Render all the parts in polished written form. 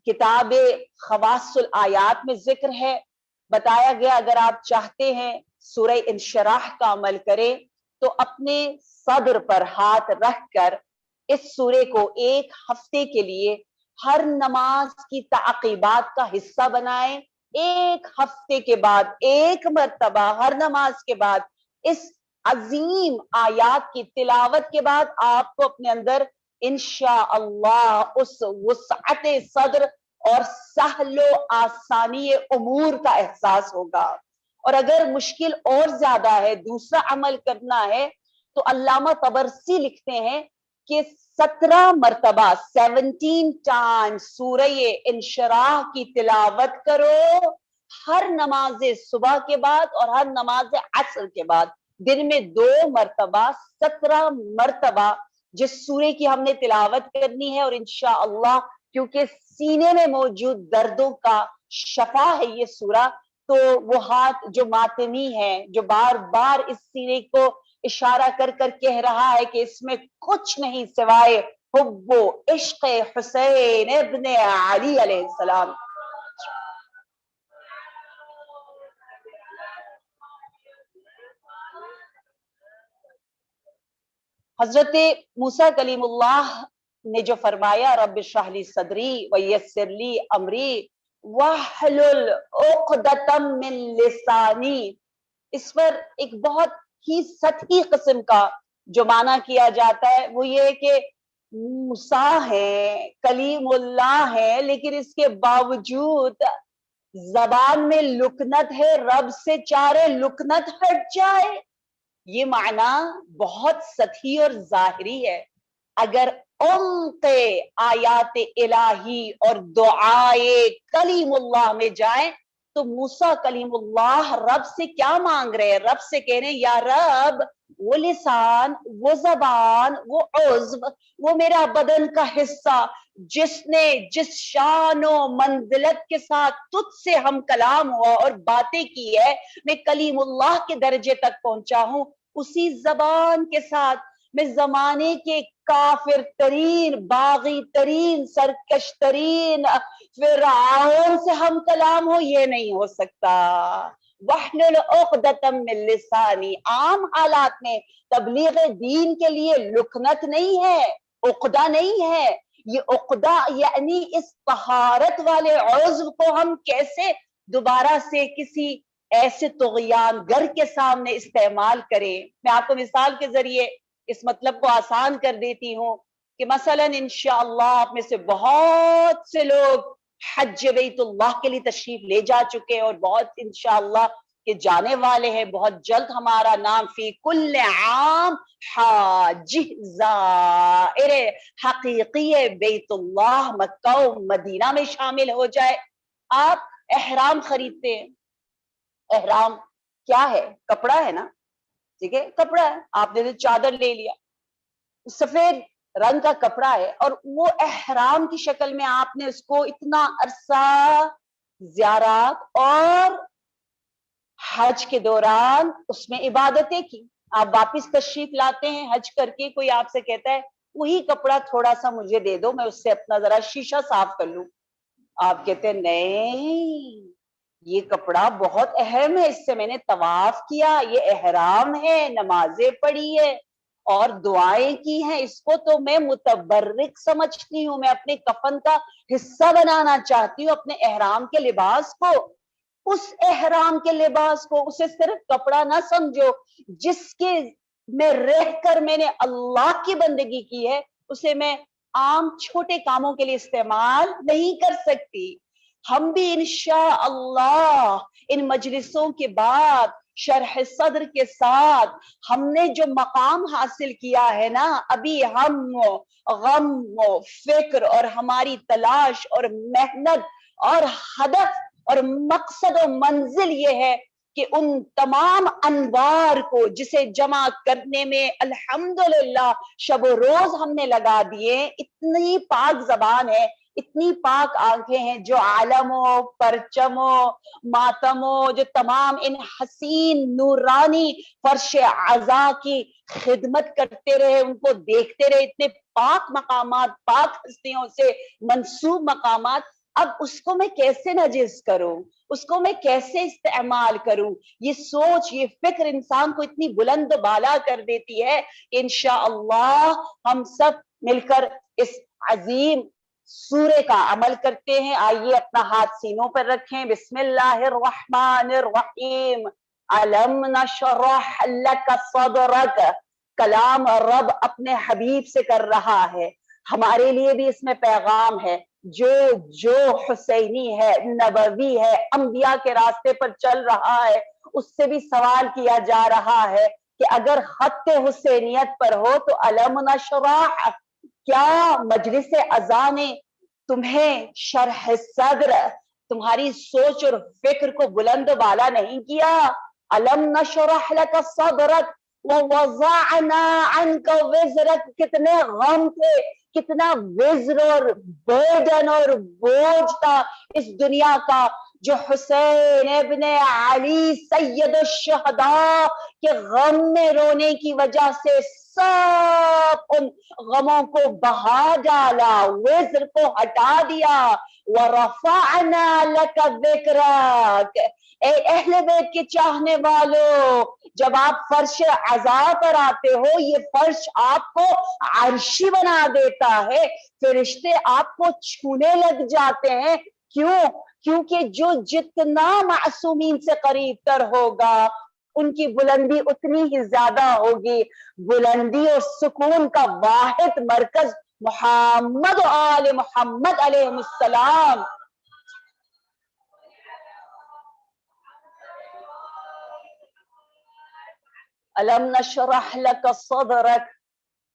کتاب خواص الآیات میں ذکر ہے، بتایا گیا اگر آپ چاہتے ہیں سورہ انشراح کا عمل کریں تو اپنے صدر پر ہاتھ رکھ کر اس سورے کو ایک ہفتے کے لیے ہر نماز کی تعقیبات کا حصہ بنائیں. ایک ہفتے کے بعد ایک مرتبہ ہر نماز کے بعد اس عظیم آیات کی تلاوت کے بعد آپ کو اپنے اندر انشاءاللہ اس وسعت صدر اور سہل و آسانی امور کا احساس ہوگا. اور اگر مشکل اور زیادہ ہے، دوسرا عمل کرنا ہے، تو علامہ طبرسی لکھتے ہیں کہ 17 مرتبہ 17 ٹائم سورہ انشراح کی تلاوت کرو ہر نماز صبح کے بعد اور ہر نماز عصر کے بعد. دن میں 2 مرتبہ 17 مرتبہ جس سورے کی ہم نے تلاوت کرنی ہے. اور انشاءاللہ کیونکہ سینے میں موجود دردوں کا شفا ہے یہ سورہ، تو وہ ہاتھ جو ماتمی ہے، جو بار بار اس سینے کو اشارہ کر کر کہہ رہا ہے کہ اس میں کچھ نہیں سوائے حب و عشق حسین ابن علی علیہ السلام. حضرت موسیٰ کلیم اللہ نے جو فرمایا رب اشرح لی صدری ویسر لی امری واحلل عقدۃ من لسانی، اس پر ایک بہت ہی سطحی قسم کا جو معنی کیا جاتا ہے وہ یہ کہ موسیٰ ہے، کلیم اللہ ہے، لیکن اس کے باوجود زبان میں لکنت ہے، رب سے چارے لکنت ہٹ جائے. یہ معنی بہت سطحی اور ظاہری ہے. اگر عمق آیات الہی اور دعائے کلیم اللہ میں جائیں تو موسیٰ کلیم اللہ رب سے کیا مانگ رہے ہیں؟ رب سے کہہ رہے ہیں یا رب وہ لسان، وہ زبان، وہ عضو، وہ میرا بدن کا حصہ جس نے جس شان و منزلت کے ساتھ تجھ سے ہم کلام ہوا اور باتیں کی ہے، میں کلیم اللہ کے درجے تک پہنچا ہوں، اسی زبان کے ساتھ میں زمانے کے کافر ترین، باغی ترین، سرکش ترین فرعون سے ہم کلام ہو، یہ نہیں ہو سکتا. وَاحْلُلْ عُقْدَةً مِّن لِّسَانِي، عام حالات میں تبلیغ دین کے لیے لکنت نہیں ہے، عقدہ نہیں ہے. یہ عقدہ یعنی اس طہارت والے عضو کو ہم کیسے دوبارہ سے کسی ایسے طغیان گر کے سامنے استعمال کریں. میں آپ کو مثال کے ذریعے اس مطلب کو آسان کر دیتی ہوں کہ مثلا انشاءاللہ آپ میں سے بہت سے لوگ حج بیت اللہ کے لیے تشریف لے جا چکے اور بہت انشاءاللہ کہ جانے والے ہیں. بہت جلد ہمارا نام فی کل عام حاج زائر حقیقی بیت اللہ مکہ و مدینہ میں شامل ہو جائے. آپ احرام خریدتے ہیں، احرام کیا ہے؟ کپڑا ہے نا، ٹھیک ہے، کپڑا ہے. آپ نے چادر لے لیا، سفید رنگ کا کپڑا ہے، اور وہ احرام کی شکل میں آپ نے اس کو اتنا عرصہ زیارات اور حج کے دوران اس میں عبادتیں کی. آپ واپس تشریف لاتے ہیں حج کر کے، کوئی آپ سے کہتا ہے وہی کپڑا تھوڑا سا مجھے دے دو، میں اس سے اپنا ذرا شیشہ صاف کر لوں. آپ کہتے ہیں نہیں، یہ کپڑا بہت اہم ہے، اس سے میں نے طواف کیا، یہ احرام ہے، نمازیں پڑھی ہے اور دعائیں کی ہیں، اس کو تو میں متبرک سمجھتی ہوں، میں اپنے کفن کا حصہ بنانا چاہتی ہوں اپنے احرام کے لباس کو. اس احرام کے لباس کو اسے صرف کپڑا نہ سمجھو، جس کے میں رہ کر میں نے اللہ کی بندگی کی ہے، اسے میں عام چھوٹے کاموں کے لیے استعمال نہیں کر سکتی. ہم بھی انشاءاللہ ان مجلسوں کے بعد شرح صدر کے ساتھ ہم نے جو مقام حاصل کیا ہے نا، ابھی ہم غم و فکر اور ہماری تلاش اور محنت اور ہدف اور مقصد و منزل یہ ہے کہ ان تمام انوار کو جسے جمع کرنے میں الحمدللہ شب و روز ہم نے لگا دیے. اتنی پاک زبان ہے، اتنی پاک آنکھیں ہیں جو عالموں، پرچموں، ماتموں، جو تمام ان حسین نورانی فرش عزا کی خدمت کرتے رہے، ان کو دیکھتے رہے. اتنے پاک مقامات، پاک ہستیوں سے منسوب مقامات اب اس کو میں کیسے نجس کروں، اس کو میں کیسے استعمال کروں؟ یہ سوچ، یہ فکر انسان کو اتنی بلند بالا کر دیتی ہے کہ انشاءاللہ ہم سب مل کر اس عظیم سورے کا عمل کرتے ہیں۔ آئیے اپنا ہاتھ سینوں پر رکھیں، بسم اللہ الرحمن الرحیم۔ علم نشرح لک صدرک، کلام رب اپنے حبیب سے کر رہا ہے، ہمارے لیے بھی اس میں پیغام ہے۔ جو حسینی ہے، نبوی ہے، انبیاء کے راستے پر چل رہا ہے، اس سے بھی سوال کیا جا رہا ہے کہ اگر خط حسینیت پر ہو تو علم نشرح، کیا مجلس اذان تمہیں شرح صدر، تمہاری سوچ اور فکر کو بلند بالا نہیں کیا؟ علم نشرح لک صدرک ووضعنا عنک وزرک، کتنے غم تھے، کتنا وزر اور برڈن اور بوجھ تھا اس دنیا کا، جو حسین ابن علی سید الشہداء کے غم میں رونے کی وجہ سے سب ان غموں کو بہا ڈالا، وزر کو ہٹا دیا۔ وَرَفَعْنَا لَكَ ذِكْرَكَ، اے اہل بیت کے چاہنے والو، جب آپ فرش عزا پر آتے ہو، یہ فرش آپ کو عرشی بنا دیتا ہے، فرشتے آپ کو چھونے لگ جاتے ہیں۔ کیوں؟ کیونکہ جو جتنا معصومین سے قریب تر ہوگا ان کی بلندی اتنی ہی زیادہ ہوگی۔ بلندی اور سکون کا واحد مرکز محمد و آل محمد علیہ السلام۔ ألم نشرح لك صدرك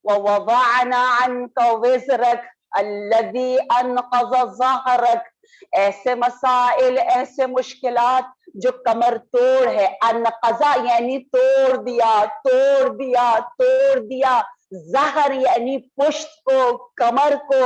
ووضعنا عنك وزرك الذي انقض ظهرك، ایسے مسائل، ایسے مشکلات جو کمر توڑ ہے، انقضا یعنی توڑ دیا، توڑ دیا، توڑ دیا، ظہر یعنی پشت کو، کمر کو،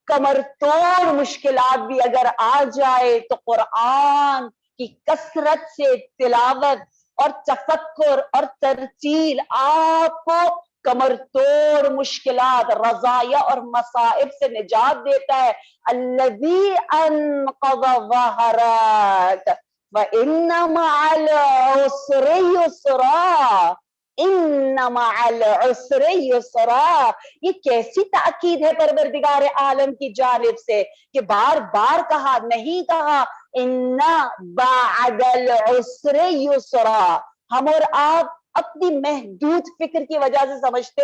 کمر توڑ مشکلات بھی اگر آ جائے تو قرآن کی کثرت سے تلاوت اور تفکر اور ترتیل آپ کو کمر توڑ مشکلات، رضایا اور مصائب سے نجات دیتا ہے۔ الذی انقض ظہرک وان مع العسر یسرا، ان مع العسر یسرا، یہ کیسی تاکید ہے پروردگار عالم کی جانب سے کہ بار بار کہا، نہیں کہا ان بعد العسر یسرا۔ ہم اور آپ اپنی محدود فکر کی وجہ سے سمجھتے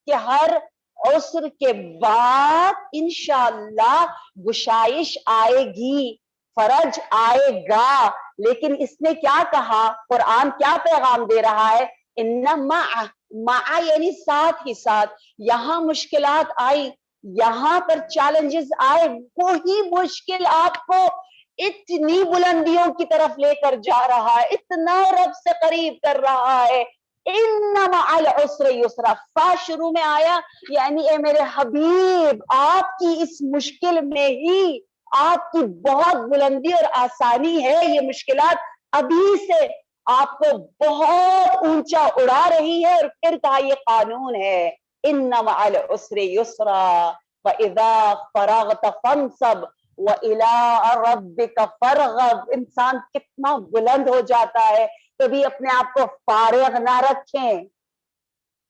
کہ ہر عسر کے بعد انشاءاللہ گشائش آئے گی، فرج آئے گا، لیکن اس نے کیا کہا؟ قرآن کیا پیغام دے رہا ہے؟ ان مع یعنی ساتھ ہی ساتھ، یہاں مشکلات آئی، یہاں پر چیلنجز آئے، وہی مشکل آپ کو اتنی بلندیوں کی طرف لے کر جا رہا ہے، اتنا رب سے قریب کر رہا ہے۔ ان مع العسر یسرا، فا شروع میں آیا، یعنی اے میرے حبیب، آپ کی اس مشکل میں ہی آپ کی بہت بلندی اور آسانی ہے، یہ مشکلات ابھی سے آپ کو بہت اونچا اڑا رہی ہے، اور پھر کہا یہ قانون ہے، ان مع العسر یسرا وَإِذَا فَرَغْتَ فَانْصَبْ وَإِلَىٰ رَبِّكَ فَارْغَب۔ انسان کتنا بلند ہو جاتا ہے، کبھی اپنے آپ کو فارغ نہ رکھیں۔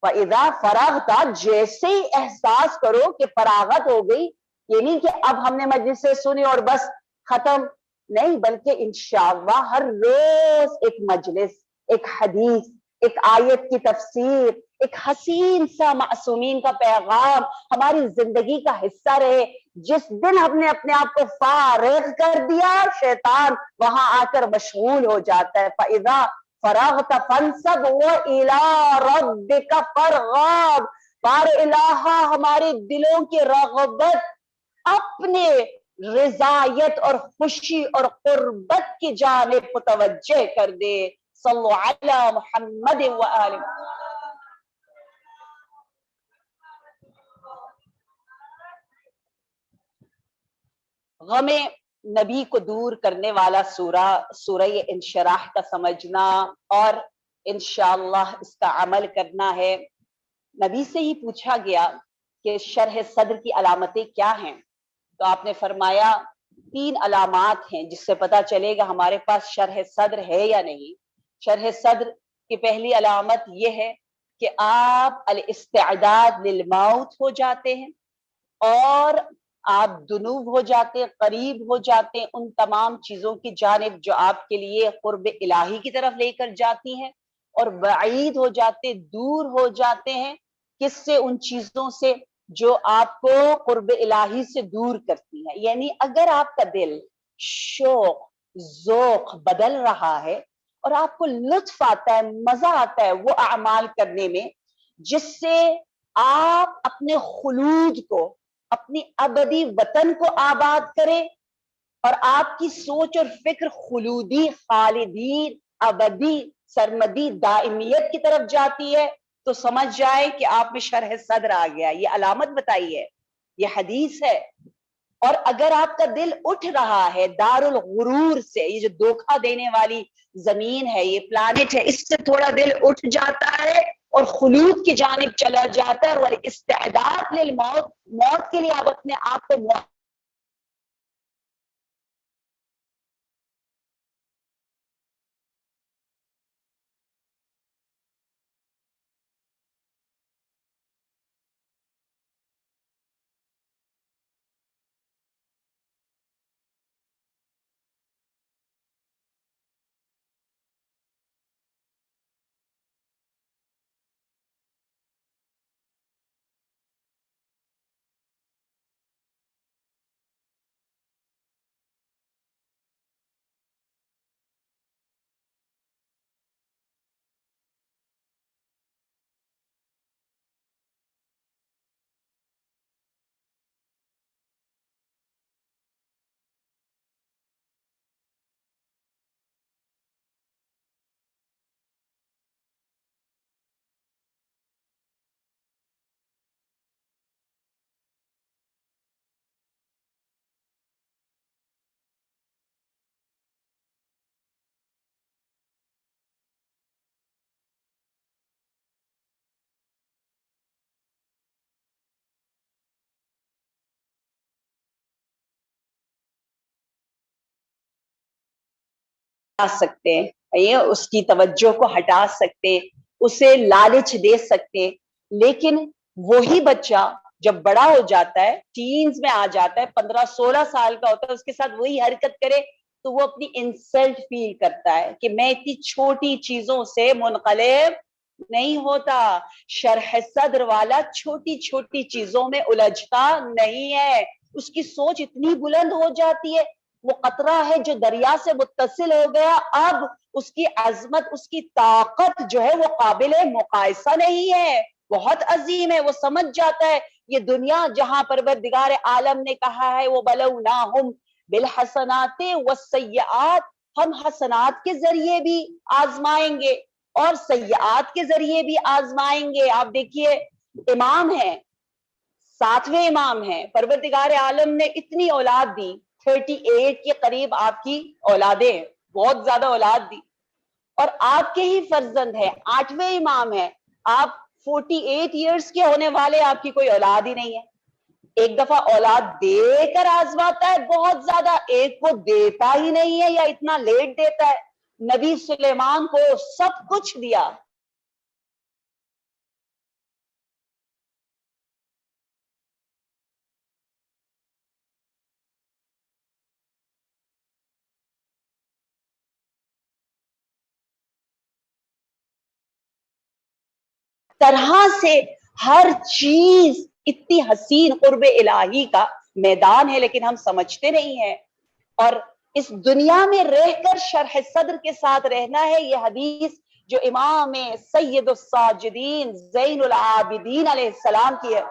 وَإِذَا فَرَغْتَ، جیسے ہی احساس کرو کہ فراغت ہو گئی، یہ نہیں کہ اب ہم نے مجلس سے سنی اور بس ختم، نہیں، بلکہ انشاءاللہ ہر روز ایک مجلس، ایک حدیث، ایک آیت کی تفسیر، ایک حسین سا معصومین کا پیغام ہماری زندگی کا حصہ رہے۔ جس دن ہم نے اپنے آپ کو فارغ کر دیا، شیطان وہاں آ کر مشغول ہو جاتا ہے۔ فَإِذَا فَرَغْتَ فَانْصَبْ وَإِلَىٰ رَبِّكَ فَارْغَب۔ بار الہا ہمارے دلوں کی رغبت اپنے رضایت اور خوشی اور قربت کی جانب متوجہ کر دے۔ صلو علی محمد وآلہ۔ غم نبی کو دور کرنے والا سورہ انشراح کا سمجھنا اور انشاءاللہ اس کا عمل کرنا ہے۔ نبی سے ہی پوچھا گیا کہ شرح صدر کی علامتیں کیا ہیں، تو آپ نے فرمایا تین علامات ہیں جس سے پتہ چلے گا ہمارے پاس شرح صدر ہے یا نہیں. شرح صدر کی پہلی علامت یہ ہے کہ آپ الاستعداد للموت ہو جاتے ہیں اور آپ دنوب ہو جاتے ہیں، قریب ہو جاتے ہیں ان تمام چیزوں کی جانب جو آپ کے لیے قرب الہی کی طرف لے کر جاتی ہیں، اور بعید ہو جاتے، دور ہو جاتے ہیں کس سے؟ ان چیزوں سے جو آپ کو قرب الہی سے دور کرتی ہیں. یعنی اگر آپ کا دل شوق ذوق بدل رہا ہے اور آپ کو لطف آتا ہے، مزہ آتا ہے وہ اعمال کرنے میں جس سے آپ اپنے خلود کو، اپنی ابدی وطن کو آباد کریں، اور آپ کی سوچ اور فکر خلودی، خالدین، ابدی، سرمدی، دائمیت کی طرف جاتی ہے، تو سمجھ جائے کہ آپ میں شرح صدر آ گیا. یہ علامت بتائی ہے، یہ حدیث ہے. اور اگر آپ کا دل اٹھ رہا ہے دار الغرور سے، یہ جو دھوکہ دینے والی زمین ہے، یہ پلانٹ ہے، اس سے تھوڑا دل اٹھ جاتا ہے اور خلود کی جانب چلا جاتا ہے، اور استعداد للموت، موت کے لیے آپ اپنے آپ کو سکتے ہیں، اس کی توجہ کو ہٹا سکتے، اسے لالچ دے سکتے. لیکن وہی بچہ جب بڑا ہو جاتا ہے، ٹینز میں آ جاتا ہے، 15-16 سال کا ہوتا ہے، اس کے ساتھ وہی حرکت کرے تو وہ اپنی انسلٹ فیل کرتا ہے کہ میں اتنی چھوٹی چیزوں سے منقلب نہیں ہوتا. شرح صدر والا چھوٹی چھوٹی چیزوں میں الجھتا نہیں ہے، اس کی سوچ اتنی بلند ہو جاتی ہے. وہ قطرہ ہے جو دریا سے متصل ہو گیا، اب اس کی عظمت، اس کی طاقت جو ہے وہ قابل مقایسہ نہیں ہے، بہت عظیم ہے. وہ سمجھ جاتا ہے یہ دنیا جہاں پروردگار عالم نے کہا ہے وَبَلَوْنَاهُمْ بِالْحَسَنَاتِ وَالسَّيِّئَاتِ، ہم حسنات کے ذریعے بھی آزمائیں گے اور سیئات کے ذریعے بھی آزمائیں گے. آپ دیکھیے امام ہیں، 7ویں امام ہیں، پروردگار عالم نے اتنی اولاد دی، 38 کے قریب آپ کی اولادیں ہیں، بہت زیادہ اولاد دی، اور آپ کے ہی فرزند ہیں، 8ویں امام ہیں، آپ 48 ایئرس کے ہونے والے، آپ کی کوئی اولاد ہی نہیں ہے. ایک دفعہ اولاد دے کر آزماتا ہے بہت زیادہ، ایک کو دیتا ہی نہیں ہے یا اتنا لیٹ دیتا ہے. نبی سلیمان کو سب کچھ دیا، طرح سے ہر چیز اتنی حسین قرب الہی کا میدان ہے، لیکن ہم سمجھتے نہیں ہیں. اور اس دنیا میں رہ کر شرح صدر کے ساتھ رہنا ہے. یہ حدیث جو امام سید الساجدین زین العابدین علیہ السلام کی ہے،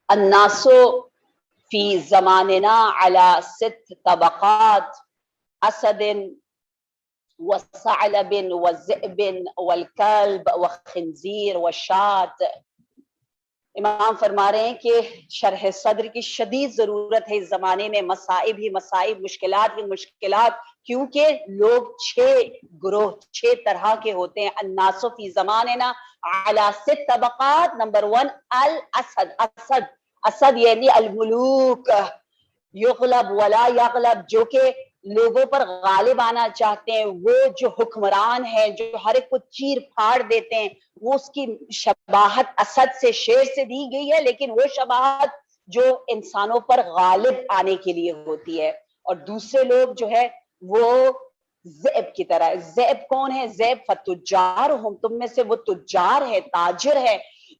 الناس فی زماننا علی 6 طبقات: اسد وثعلب وذئب والکلب وخنزیر وشات. امام فرما رہے ہیں کہ شرح صدر کی شدید ضرورت ہے اس زمانے میں، مصائب ہی مصائب، مشکلات ہی مشکلات، کیونکہ لوگ 6 گروہ 6 طرح کے ہوتے ہیں. الناس فی زماننا علی 6 طبقات. Number 1 al Assad. اسد یعنی الملوک، یغلب ولا یغلب، جو کہ لوگوں پر غالب آنا چاہتے ہیں، وہ جو حکمران ہیں، جو ہر ایک کو چیر پھاڑ دیتے ہیں. وہ اس کی شباہت اسد سے، شیر سے دی گئی ہے، لیکن وہ شباہت جو انسانوں پر غالب آنے کے لیے ہوتی ہے. اور دوسرے لوگ جو ہے وہ ذئب کی طرح. ذئب کون ہے؟ ذئب فتجارہم، تم میں سے وہ تجار ہے، تاجر ہے،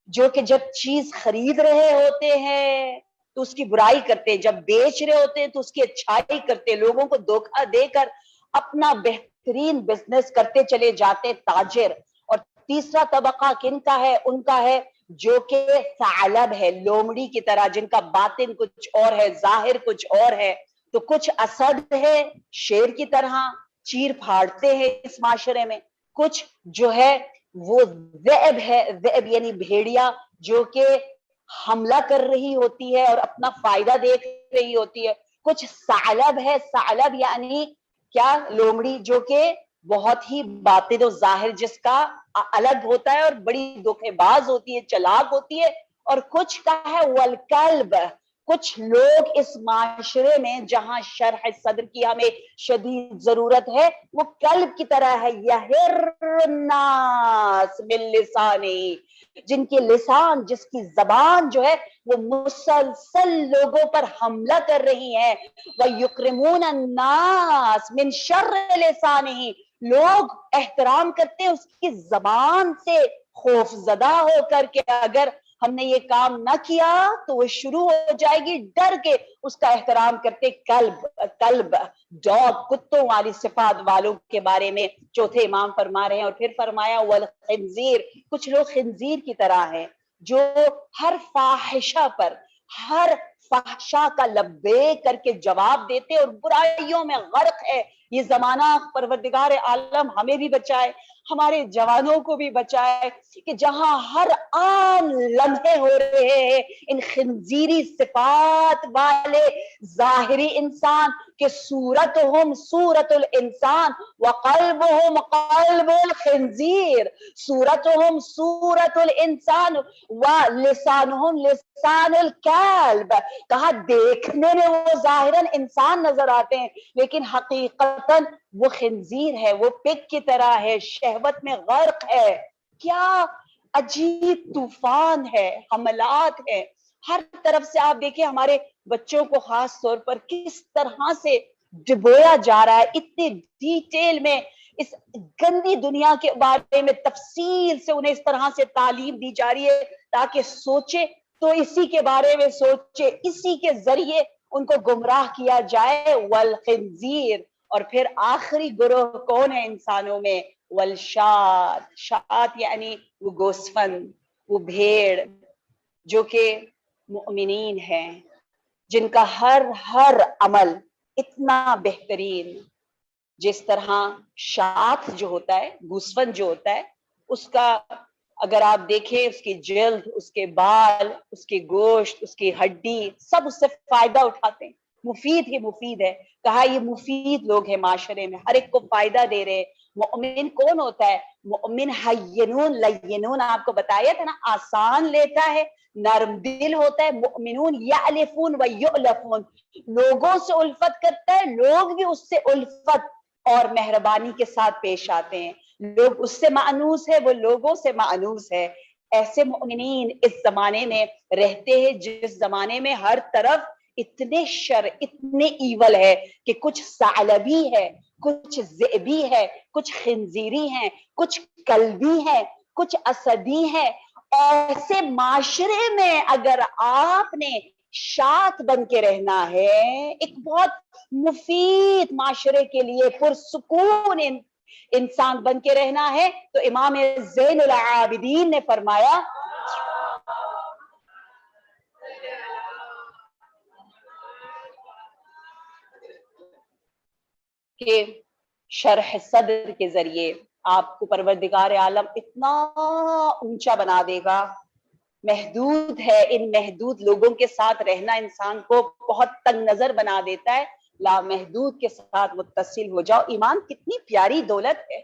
جو کہ جب چیز خرید رہے ہوتے ہیں تو اس کی برائی کرتے، جب بیچ رہے ہوتے ہیں تو اس کی اچھائی کرتے، لوگوں کو دھوکہ دے کر اپنا بہترین بزنس کرتے چلے جاتے، تاجر. اور تیسرا طبقہ کن کا ہے؟ ان کا ہے جو کہ ثعلب ہے، لومڑی کی طرح، جن کا باطن کچھ اور ہے، ظاہر کچھ اور ہے. تو کچھ اسد ہے، شیر کی طرح چیر پھاڑتے ہیں اس معاشرے میں. کچھ جو ہے وہ ذئب ہے، ذئب یعنی بھیڑیا، جو کہ حملہ کر رہی ہوتی ہے اور اپنا فائدہ دیکھ رہی ہوتی ہے. کچھ ثعلب ہے، ثعلب یعنی کیا؟ لومڑی، جو کہ بہت ہی باطن و ظاہر جس کا الگ ہوتا ہے اور بڑی دھوکے باز ہوتی ہے، چلاک ہوتی ہے. اور کچھ کا ہے والکلب. کچھ لوگ اس معاشرے میں جہاں شرح صدر کی ہمیں شدید ضرورت ہے، وہ کلب کی طرح ہے. یہر الناس باللسانی، جن کی لسان، جس کی زبان جو ہے وہ مسلسل لوگوں پر حملہ کر رہی ہے. وَيُكْرِمُونَ النَّاسَ مِنْ شَرِّ لِسَانِهِ، لوگ احترام کرتے ہیں اس کی زبان سے، خوف زدہ ہو کر کے اگر ہم نے یہ کام نہ کیا تو وہ شروع ہو جائے گی، ڈر کے اس کا احترام کرتے. کلب ڈاگ، کتوں والی صفات والوں کے بارے میں چوتھے امام فرما رہے ہیں. اور پھر فرمایا والخنزیر، کچھ لوگ خنزیر کی طرح ہیں جو ہر فاحشہ پر، ہر فحشا کا لبیک کر کے جواب دیتے اور برائیوں میں غرق ہے. یہ زمانہ پروردگار عالم ہمیں بھی بچائے، ہمارے جوانوں کو بھی بچائے، کہ جہاں ہر آن لمحے ہو رہے ہیں ان خنزیری صفات والے ظاہری انسان کہ صورتہم صورت الانسان وقلبہم قلب الخنزیر، صورتہم صورت الانسان ولسانہم لسان الکلب. کہا دیکھنے میں وہ ظاہراً انسان نظر آتے ہیں لیکن حقیقتاً وہ خنزیر ہے، وہ پگ کی طرح ہے، شہوت میں غرق ہے. کیا عجیب طوفان ہے، حملات ہے ہر طرف سے. آپ دیکھیں ہمارے بچوں کو خاص طور پر کس طرح سے ڈبویا جا رہا ہے، اتنی ڈیٹیل میں اس گندی دنیا کے بارے میں تفصیل سے انہیں اس طرح سے تعلیم دی جا رہی ہے تاکہ سوچے تو اسی کے بارے میں سوچے، اسی کے ذریعے ان کو گمراہ کیا جائے. والخنزیر، اور پھر آخری گروہ کون ہے انسانوں میں؟ والشات. شات یعنی وہ گوسفند، وہ بھیڑ، جو کہ مؤمنین ہیں، جن کا ہر عمل اتنا بہترین. جس طرح شات جو ہوتا ہے، گوسفند جو ہوتا ہے، اس کا اگر آپ دیکھیں اس کی جلد، اس کے بال، اس کی گوشت، اس کی ہڈی، سب اس سے فائدہ اٹھاتے ہیں، مفید ہی مفید ہے. کہا یہ مفید لوگ ہیں معاشرے میں، ہر ایک کو فائدہ دے رہے. مؤمن کون ہوتا ہے؟ مؤمن حینون لینون، آپ کو بتایا تھا نا، آسان لیتا ہے، نرم دل ہوتا ہے. مؤمنون یألفون و یؤلفون، لوگوں سے الفت کرتا ہے، لوگ بھی اس سے الفت اور مہربانی کے ساتھ پیش آتے ہیں. لوگ اس سے مانوس ہے، وہ لوگوں سے مانوس ہے. ایسے مؤمنین اس زمانے میں رہتے ہیں جس زمانے میں ہر طرف اتنے شر، اتنے ایول ہے کہ کچھ ثعلبی ہے، کچھ ذئبی ہے، کچھ خنزیری ہیں، کچھ کلبی ہیں، کچھ اسدی ہیں. ایسے معاشرے میں اگر آپ نے شات بن کے رہنا ہے، ایک بہت مفید معاشرے کے لیے پرسکون انسان بن کے رہنا ہے، تو امام زین العابدین نے فرمایا کہ شرح صدر کے ذریعے آپ کو پروردگار عالم اتنا اونچا بنا دے گا. محدود ہے، ان محدود لوگوں کے ساتھ رہنا انسان کو بہت تنگ نظر بنا دیتا ہے. لامحدود کے ساتھ متصل ہو جاؤ. ایمان کتنی پیاری دولت ہے،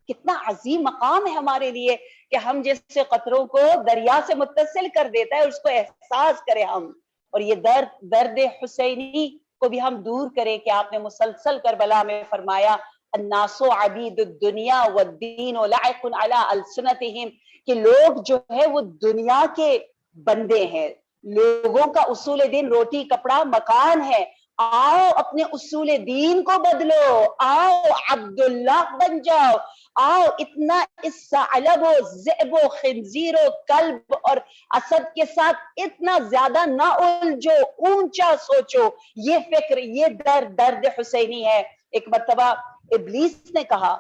کتنا عظیم مقام ہے ہمارے لیے کہ ہم جیسے قطروں کو دریا سے متصل کر دیتا ہے، اس کو احساس کریں ہم. اور یہ درد حسینی کو بھی ہم دور کریں کہ آپ نے مسلسل کربلا میں فرمایا الناس عبید الدنیا والدین لعق علی السنتہم، کہ لوگ جو ہے وہ دنیا کے بندے ہیں، لوگوں کا اصول دین روٹی کپڑا مکان ہے. آؤ اپنے اصول دین کو بدلو، آؤ عبداللہ بن جاؤ، آؤ اتنا اس ثعلب و ذئب و خنزیر و کلب اور اسد کے ساتھ اتنا زیادہ نہ الجھو، اونچا سوچو. یہ فکر، یہ درد حسینی ہے. ایک مرتبہ ابلیس نے کہا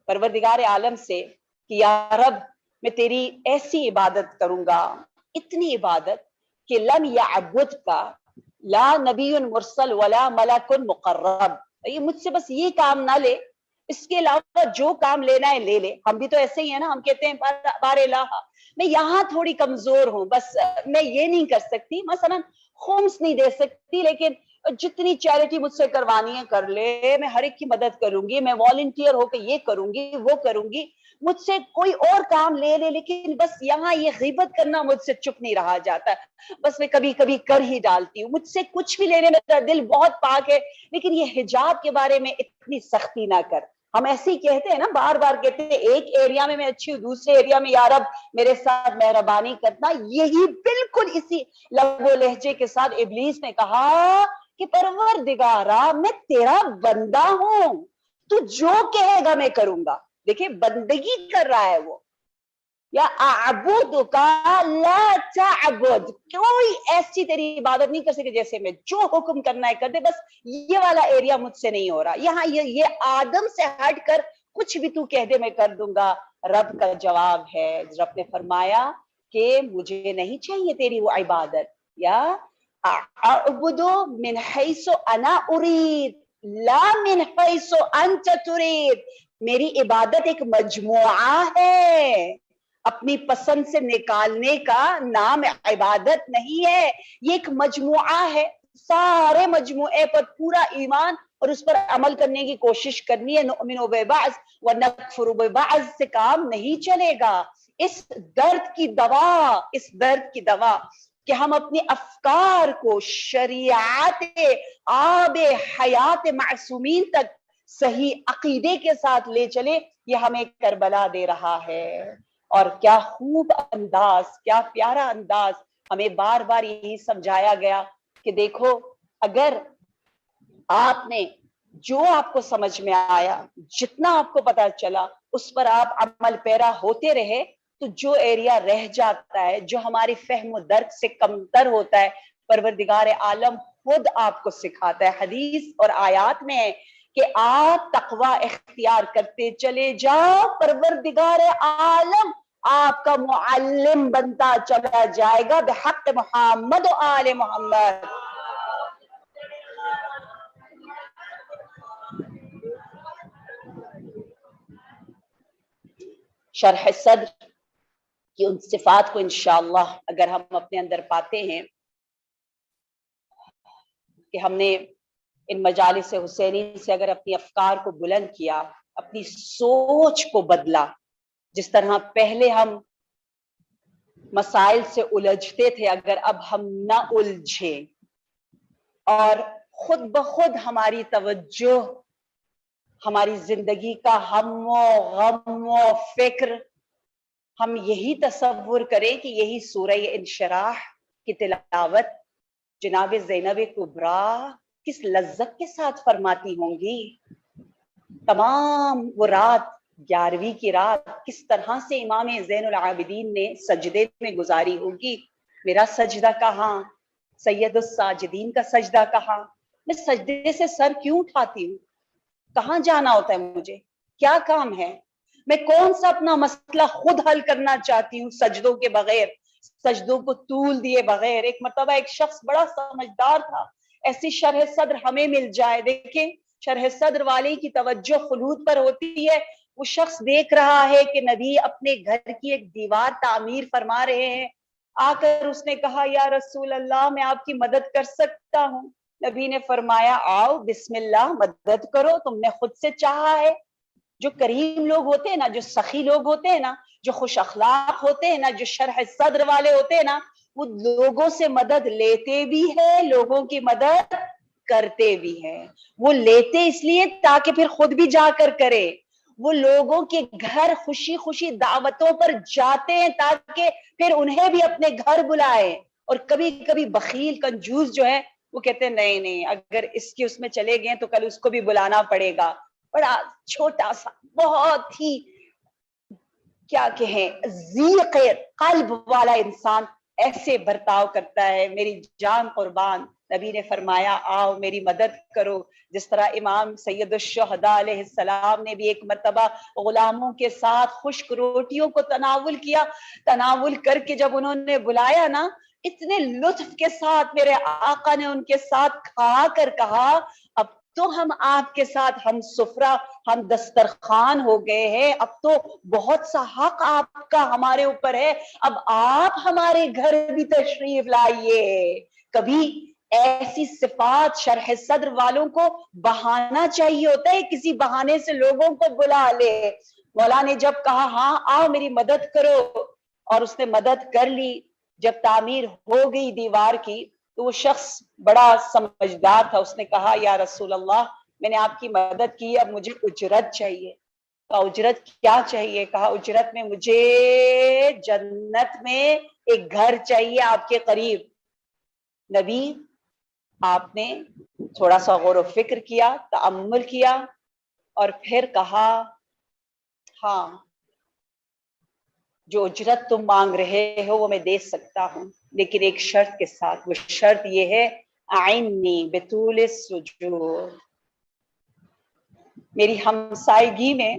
پروردگار عالم سے کہ یا رب میں تیری ایسی عبادت کروں گا، اتنی عبادت کہ لن یعبد کا لا نبی مرسل ولا ملک مقرب. یہ مجھ سے بس یہ کام نہ لے، اس کے علاوہ جو کام لینا ہے لے لے. ہم بھی تو ایسے ہی ہیں نا، ہم کہتے ہیں بار الہ میں یہاں تھوڑی کمزور ہوں، بس میں یہ نہیں کر سکتی، مثلا خمس نہیں دے سکتی، لیکن جتنی چیریٹی مجھ سے کروانی ہے کر لے، میں ہر ایک کی مدد کروں گی، میں والنٹیئر ہو کے یہ کروں گی وہ کروں گی. مجھ سے کوئی اور کام لے لے، لیکن بس یہاں یہ غیبت کرنا مجھ سے چپ نہیں رہا جاتا، بس میں کبھی کبھی کر ہی ڈالتی ہوں. مجھ سے کچھ بھی لینے میں میرا دل بہت پاک ہے، لیکن یہ حجاب کے بارے میں اتنی سختی نہ کر. ہم ایسے ہی کہتے ہیں نا، بار بار کہتے ہیں ایک ایریا میں اچھی ہوں، دوسرے ایریا میں یا رب میرے ساتھ مہربانی کرنا. یہی بالکل اسی لب و لہجے کے ساتھ ابلیس نے کہا کہ پروردگارا میں تیرا بندہ ہوں، تو جو کہے گا میں کروں گا. دیکھیں بندگی کر رہا ہے وہ. یا اعبدک لا تعبد، کوئی ایسی تیری عبادت نہیں کر سکے جیسے میں، جو حکم کرنا ہے کر دے، بس یہ والا ایریا مجھ سے نہیں ہو رہا، یہاں یہ آدم سے ہٹ کر کچھ بھی تو کہہ دے میں کر دوں گا. رب کا جواب ہے، رب نے فرمایا کہ مجھے نہیں چاہیے تیری وہ عبادت. یا اعبد من حیث انا ارید لا من حیث انت ترید. میری عبادت ایک مجموعہ ہے، اپنی پسند سے نکالنے کا نام عبادت نہیں ہے، یہ ایک مجموعہ ہے. سارے مجموعے پر پورا ایمان اور اس پر عمل کرنے کی کوشش کرنی ہے. نؤمن ببعض ونکفر ببعض سے کام نہیں چلے گا. اس درد کی دوا کہ ہم اپنے افکار کو شریعت آب حیات معصومین تک صحیح عقیدے کے ساتھ لے چلے، یہ ہمیں کربلا دے رہا ہے. اور کیا خوب انداز، کیا پیارا انداز، ہمیں بار بار یہی سمجھایا گیا کہ دیکھو اگر آپ نے جو آپ کو سمجھ میں آیا، جتنا آپ کو پتا چلا، اس پر آپ عمل پیرا ہوتے رہے، تو جو ایریا رہ جاتا ہے، جو ہماری فہم و درک سے کمتر ہوتا ہے، پروردگار عالم خود آپ کو سکھاتا ہے. حدیث اور آیات میں ہے کہ آپ تقوی اختیار کرتے چلے جاؤ، پروردگار عالم آپ کا معلم بنتا چلا جائے گا بحق محمد و آل محمد. شرح صدر کی ان صفات کو انشاءاللہ اگر ہم اپنے اندر پاتے ہیں کہ ہم نے ان مجالس حسینی سے اگر اپنی افکار کو بلند کیا، اپنی سوچ کو بدلا، جس طرح پہلے ہم مسائل سے الجھتے تھے، اگر اب ہم نہ الجھیں اور خود بخود ہماری توجہ، ہماری زندگی کا ہم و غم و فکر، ہم یہی تصور کریں کہ یہی سورہ انشراح کی تلاوت جناب زینب کبریٰ کس لذت کے ساتھ فرماتی ہوں گی. تمام وہ رات، 11ویں کی رات، کس طرح سے امام زین العابدین نے سجدے میں گزاری ہوگی. میرا سجدہ کہاں، سید الساجدین کا سجدہ کہاں، میں سجدے سے سر کیوں اٹھاتی ہوں، کہاں جانا ہوتا ہے مجھے، کیا کام ہے، میں کون سا اپنا مسئلہ خود حل کرنا چاہتی ہوں سجدوں کے بغیر، سجدوں کو طول دیے بغیر. ایک مرتبہ ایک شخص بڑا سمجھدار تھا، ایسی شرح صدر ہمیں مل جائے. دیکھیں شرح صدر والے کی توجہ خلود پر ہوتی ہے. وہ شخص دیکھ رہا ہے کہ نبی اپنے گھر کی ایک دیوار تعمیر فرما رہے ہیں. آ کر اس نے کہا یا رسول اللہ میں آپ کی مدد کر سکتا ہوں. نبی نے فرمایا آؤ بسم اللہ مدد کرو, تم نے خود سے چاہا ہے. جو کریم لوگ ہوتے ہیں نا, جو سخی لوگ ہوتے ہیں نا, جو خوش اخلاق ہوتے ہیں نا, جو شرح صدر والے ہوتے ہیں نا, وہ لوگوں سے مدد لیتے بھی ہیں, لوگوں کی مدد کرتے بھی ہیں. وہ لیتے اس لیے تاکہ پھر خود بھی جا کر کرے. وہ لوگوں کے گھر خوشی خوشی دعوتوں پر جاتے ہیں تاکہ پھر انہیں بھی اپنے گھر بلائے. اور کبھی کبھی بخیل کنجوس جو ہے وہ کہتے ہیں نہیں نہیں, اگر اس کی اس میں چلے گئے تو کل اس کو بھی بلانا پڑے گا. بڑا چھوٹا سا بہت ہی کیا کہیں ضیق قلب والا انسان ایسے برتاؤ کرتا ہے. میری جان قربان, نبی نے فرمایا آؤ میری مدد کرو. جس طرح امام سید الشہداء علیہ السلام نے بھی ایک مرتبہ غلاموں کے ساتھ خشک روٹیوں کو تناول کیا. تناول کر کے جب انہوں نے بلایا نا, اتنے لطف کے ساتھ میرے آقا نے ان کے ساتھ کھا کر کہا اب تو ہم آپ کے ساتھ ہم سفرہ ہم دسترخوان ہو گئے ہیں, اب تو بہت سا حق آپ کا ہمارے اوپر ہے, اب آپ ہمارے گھر بھی تشریف لائیے. کبھی ایسی صفات شرح صدر والوں کو بہانا چاہیے ہوتا ہے, کسی بہانے سے لوگوں کو بلا لے. مولا نے جب کہا ہاں آؤ میری مدد کرو, اور اس نے مدد کر لی. جب تعمیر ہو گئی دیوار کی تو وہ شخص بڑا سمجھدار تھا, اس نے کہا یا رسول اللہ میں نے آپ کی مدد کی, اب مجھے اجرت چاہیے. کہا اجرت کیا چاہیے؟ کہا اجرت میں مجھے جنت میں ایک گھر چاہیے آپ کے قریب. نبی آپ نے تھوڑا سا غور و فکر کیا, تأمل کیا, اور پھر کہا ہاں جو اجرت تم مانگ رہے ہو وہ میں دے سکتا ہوں, لیکن ایک شرط کے ساتھ. وہ شرط یہ ہے اعنی بطول السجود, میری ہمسائیگی میں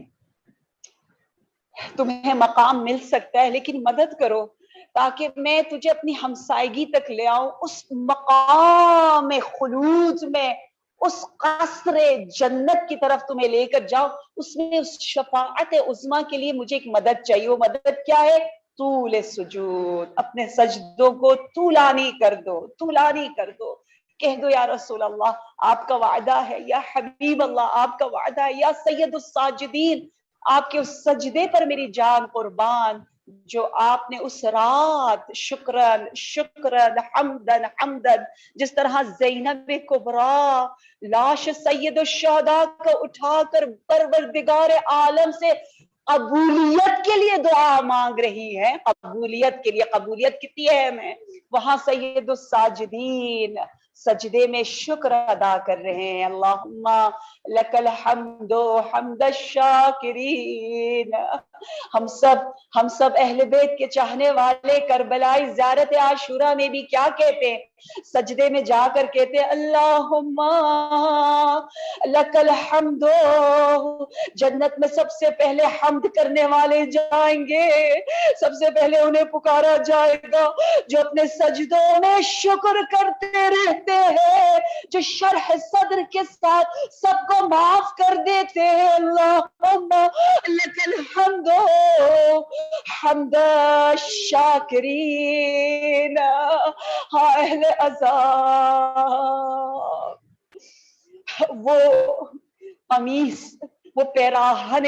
تمہیں مقام مل سکتا ہے لیکن مدد کرو تاکہ میں تجھے اپنی ہمسائیگی تک لے آؤں, اس مقام خلود میں, اس قصر جنت کی طرف تمہیں لے کر جاؤ. اس میں اس شفاعت عظمیٰ کے لیے مجھے ایک مدد چاہیے. وہ مدد کیا ہے؟ طول سجود, اپنے سجدوں کو طولانی کر دو, طولانی کر دو. کہہ دو یا رسول اللہ آپ کا وعدہ ہے, یا حبیب اللہ آپ کا وعدہ ہے, یا سید الساجدین آپ کے اس سجدے پر میری جان قربان, جو آپ نے اس رات شکرن شکرن حمدن حمدن, جس طرح زینب کبریٰ لاش سید الشہداء کو اٹھا کر پروردگار عالم سے قبولیت کے لیے دعا مانگ رہی ہے, قبولیت کے لیے. قبولیت کتنی اہم ہے. وہاں سید الساجدین سجدے میں شکر ادا کر رہے ہیں, اللہم لک الحمد حمد الشاکرین. ہم سب اہل بیت کے چاہنے والے کربلائی زیارت عاشورہ میں بھی کیا کہتے ہیں؟ سجدے میں جا کر کہتے ہیں اللہم لک الحمد. جنت میں سب سے پہلے حمد کرنے والے جائیں گے, سب سے پہلے انہیں پکارا جائے گا جو اپنے سجدوں میں شکر کرتے رہتے ہیں, جو شرح صدر کے ساتھ سب کو معاف کر دیتے ہیں. اللہم لک الحمد حمد الشاکرین. ہاں اہل عذاب, وہ قمیص, وہ پیراہن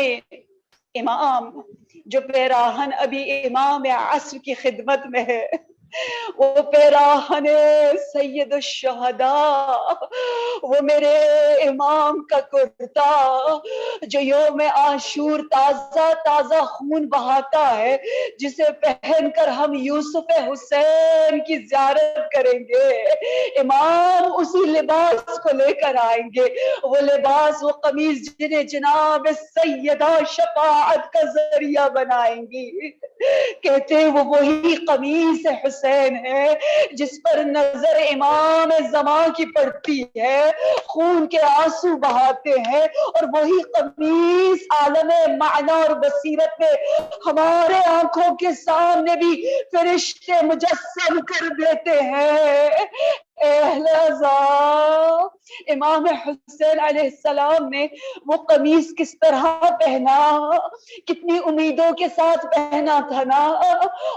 امام, جو پیراہن ابھی امام عصر کی خدمت میں ہے, وہ پیراہن سید الشہداء, وہ میرے امام کا کرتا جو یوم عاشور تازہ تازہ خون بہاتا ہے, جسے پہن کر ہم یوسف حسین کی زیارت کریں گے. امام اسی لباس کو لے کر آئیں گے, وہ لباس, وہ قمیض جنہیں جناب سیدہ شفاعت کا ذریعہ بنائیں گی. کہتے ہیں وہ وہی قمیص حسین ہے جس پر نظر امام زمان کی پڑتی ہے, خون کے آنسو بہاتے ہیں, اور وہی قمیص عالم معنی اور بصیرت میں ہمارے آنکھوں کے سامنے بھی فرشتے مجسم کر دیتے ہیں. اہل عذاب امام حسین علیہ السلام نے وہ قمیص کس طرح پہنا، کتنی امیدوں کے ساتھ پہنا تھا نا،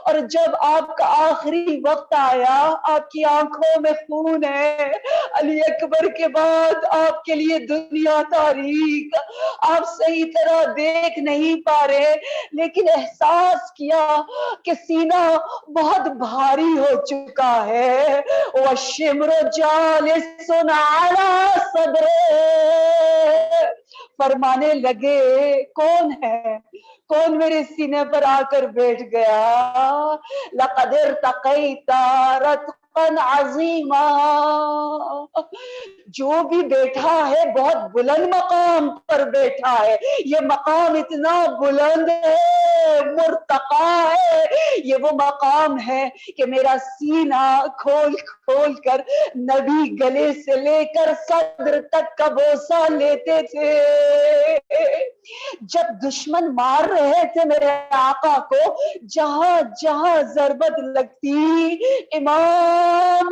اور جب آپ کا آخری وقت آیا، آپ کی آنکھوں میں خون ہے، علی اکبر کے بعد آپ کے لیے دنیا تاریک، آپ صحیح طرح دیکھ نہیں پا رہے، لیکن احساس کیا کہ سینہ بہت بھاری ہو چکا ہے، وَالشِّمْرُ جَالِسٌ عَلَى صَدْرِهِ، فرمانے لگے کون ہے، کون میرے سینے پر آ کر بیٹھ گیا، لَقَدْ ارْتَقَيْتَ رَتْقًا عَظِيمًا، جو بھی بیٹھا ہے بہت بلند مقام پر بیٹھا ہے، یہ مقام اتنا بلند ہے، مرتقا ہے، یہ وہ مقام ہے کہ میرا سینہ کھول کھول کر نبی گلے سے لے کر صدر تک کا بوسہ لیتے تھے، جب دشمن مار رہے تھے میرے آقا کو، جہاں جہاں ضربت لگتی امام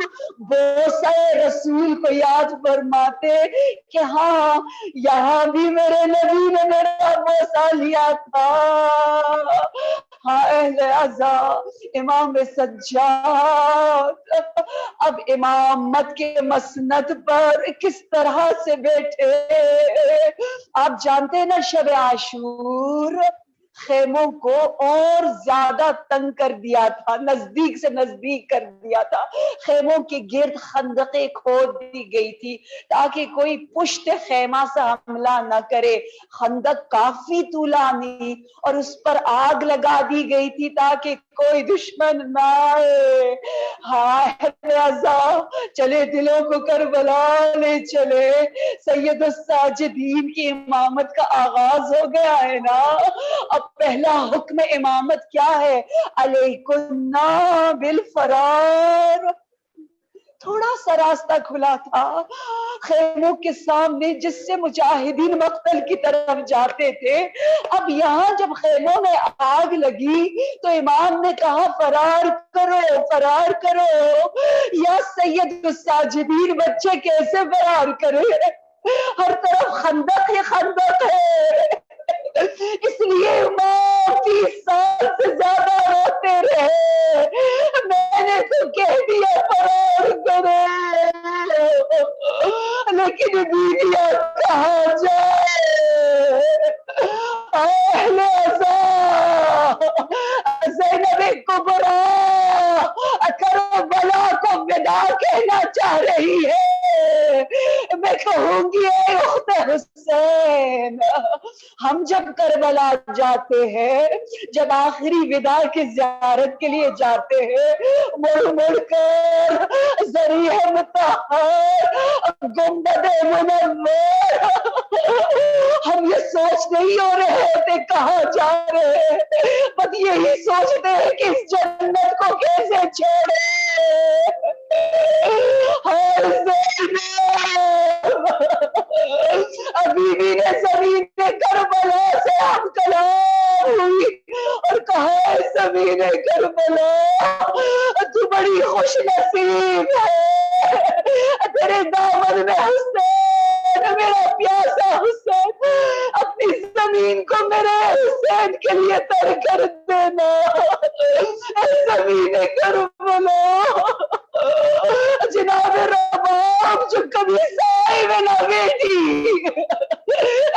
بوسہ رسول کو یاد فرماتے کہ ہاں یہاں بھی میرے نبی نے میرا بوسہ لیا تھا، ہاں اہل عزا امام سجاد اب امامت کے مسند پر کس طرح سے بیٹھے، آپ جانتے ہیں نا شب عاشور خیموں کو اور زیادہ تنگ کر دیا تھا، نزدیک سے نزدیک کر دیا تھا، خیموں کے گرد خندقیں کھود دی گئی تھی تاکہ کوئی پشت خیمہ سے حملہ نہ کرے، خندق کافی طولانی اور اس پر آگ لگا دی گئی تھی تاکہ کوئی دشمن نہ آئے، ہائے رضا چلے دلوں کو کربلا لے چلے، سید الساجدین کی امامت کا آغاز ہو گیا ہے نا، اب پہلا حکم امامت کیا ہے، علیکن بالفرار، تھوڑا سا راستہ کھلا تھا خیموں کے سامنے جس سے مجاہدین مقتل کی طرف جاتے تھے، اب یہاں جب خیموں میں آگ لگی تو امام نے کہا فرار کرو فرار کرو، یا سید الساجدین بچے کیسے فرار کرے، ہر طرف خندق ہی خندق ہے، اس لیے امام 30 سال سے زیادہ روتے رہے، میں نے تو کہہ دیا فرار کرے، لیکن بیویاں کہاں جائے، اہل عزا زینب کبریٰ کربلا کو ودا کہنا چاہ رہی ہے، میں کہوں گی اے اخت حسین، ہم جب کربلا جاتے ہیں، جب آخری ودا کی زیارت کے لیے جاتے ہیں، مڑ مڑ کر ذریح مطہر گنبد منور ہم یہ سوچ نہیں ہو رہے ہوتے کہاں جا رہے ہیں، بس یہی سوچتے ہیں کہ اس جنت کو کیسے چھوڑے، ابھی بھی نے زمین کربلا سے ہم کلام ہوئی اور کہا زمین کربلا تو بڑی خوش نصیب ہے، تیرے دامن میں حسین، میرا پیاسا حسین، اپنی زمین کو میرے حسین کے لیے تر کر دینا، زمین کربلا جناب رباب جو کبھی سائے میں نہ بیٹھی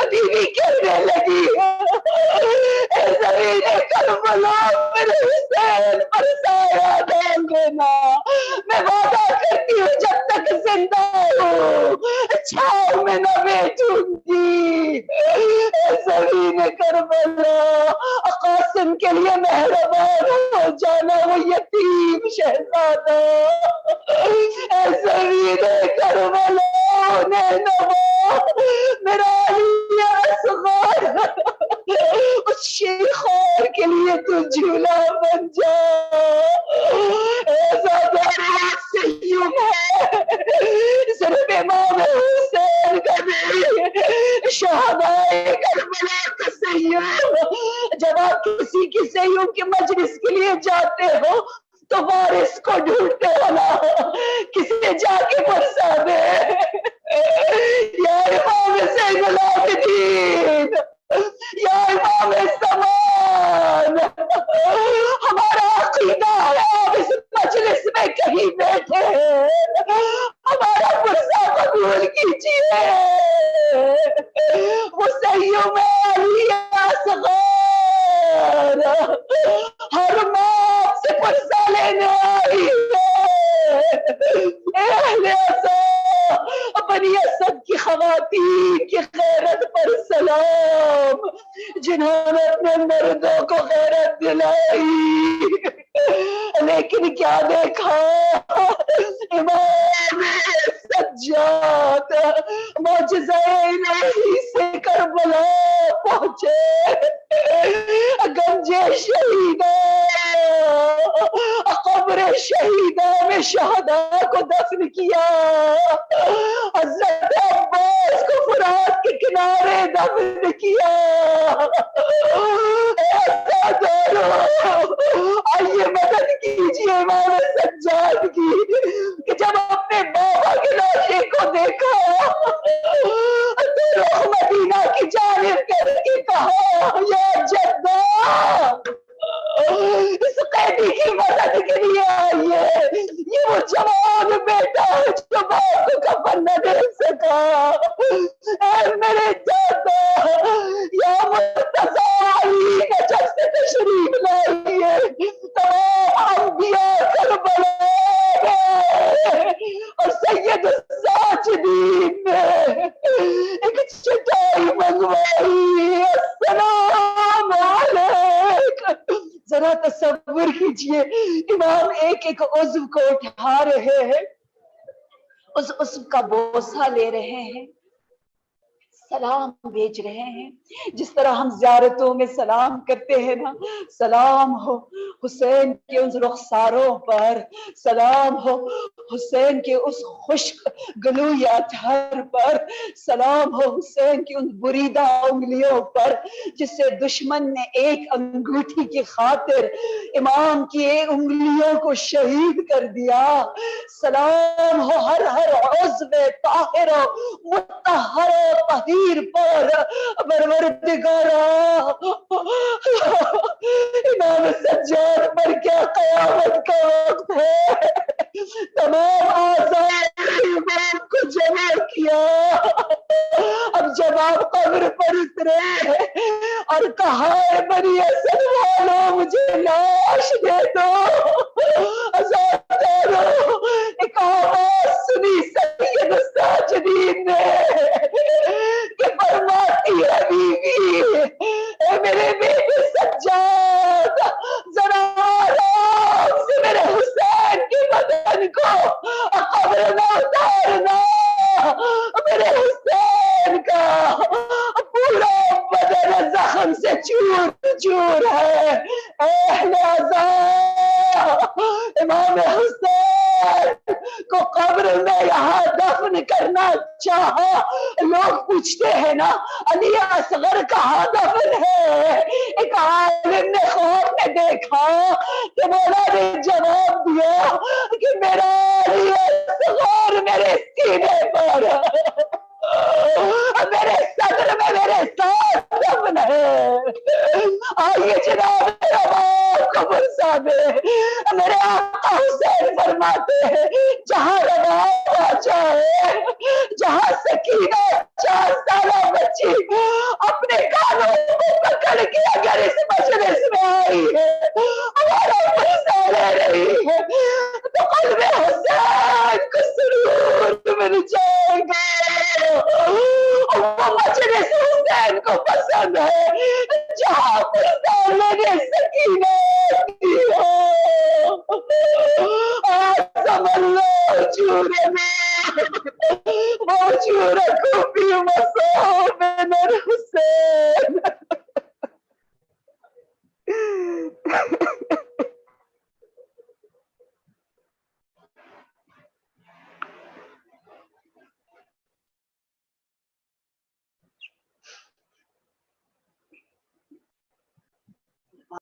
ابھی بھی کہنے لگی اے زمین کربلا میرے حسین پر سایہ ڈال دینا، میں وعدہ کرتی ہوں جب تک زندہ ہوں چھاؤں میں نہ بیٹھوں گی، اے زمین کربلا قاسم کے لیے مہربان ہو جانا، وہ یتیم شہزادہ، اے زمین کربلا نینوا میرا علی اصغر، اس شیخور کے لیے تو جھولا بن جا، اے زادہ سیوم ہے صرف امام حسین کا نہیں، شہدائے کربلا کا سیوم، جب آپ کسی کی سیوم کے مجلس کے لیے جاتے ہو تو وارث کو ڈھونڈتے ہو نا، کسی جا کے پرسا دے، یا امام زین العابدین، یا امام زمان، ہمارا عقیدہ ہے آپ اس مجلس میں کہیں بیٹھے ہیں، ہمارا پرسہ قبول کیجیے، مسیوم علی اصغر ہر ماں سے پرسہ لینے آئی ہے، اہل اسد بنی اسد کی خواتین کی غیرت پر سلام، جنہوں نے اپنے مردوں کو غیرت دلائی، لیکن کیا دیکھا، امام سجاد معجزہ الہی سے کربلا پہنچے، گنج شہیدہ قبر شہیدہ میں شہداء کو دفن کیا، حضرت عباس کو فرات کے کنارے دفن کیا، آئیے مدد کیجیے امام سجاد کی، کہ جب اپنے بابا کے لاشے کو دیکھا تو رخ مدینہ کی جانب کر کے کہا یا جدہ اس قیدی کی مدد کے لیے آئیے، یہ وہ جوان بیٹا ہے جو باپ کو کفن نہ دے سکا، اے میرے جاتا یا مرتضی علی نجف سے تشریف لائیے، تمام انبیاء کربلا میں اور سید الساجدین نے ایک چٹائی منگوائی، السلام علیکم، ذرا تصور کیجئے امام ایک ایک عضو کو اٹھا رہے ہیں، اس عضو کا بوسہ لے رہے ہیں، سلام بھیج رہے ہیں، جس طرح ہم زیارتوں میں سلام کرتے ہیں نا، سلام ہو حسین کے ان رخساروں پر، سلام ہو حسین کے اس خشک گلوئی اطہر پر، سلام ہو حسین کی ان بریدہ انگلیوں پر جس سے دشمن نے ایک انگوٹھی کی خاطر امام کی انگلیوں کو شہید کر دیا، سلام ہو ہر ہر عضو طاہر و مطہر و طہیر پر، پروردگارا امام سجاد پر کیا قیامت کا وقت ہے، تمام آزاد امام کو جمع کیا، اب جب آپ قبر پر اترے اور کہا ہے بنی اسد والوں مجھے لاش دے دو، ایک آواز سنی سید الساجدین نے کہ فرماتی ہے بیوی اے میرے بیٹے سجاد ذرا آرام سے میرے حسین کے بدن کو قبر میں اتارنا، میرے حسین کا پورا بدن زخم سے چور چور ہے، اہل عزاء امام حسین کو قبر میں یہاں دفن کرنا چاہا، لوگ پوچھتے ہیں نا علی اصغر کہاں دفن ہے، ایک عالم نے خواب میں دیکھا کہ مولا نے جواب دیا کہ میرا علی اصغر میرے سینے پر، میرے صدر میں میرے ساتھ دفن ہے، آئیے جناب میرا باپ کو برسا دے، میرے آقا حسین فرماتے ہیں جہاں روا جائے، جہاں سکینہ 4 سالہ بچی اپنے کانوں کو پکڑ کے اگر اس مجلس میں آئی ہے ہمارا برسا لے رہی ہے تو قلب حسین کو سرور مل جائے گا، وہ مجلس حسین کو پسند ہے جہاں برسا لینے سکینہ آتی ہو، آزم اللہ جورنا موجورکم فی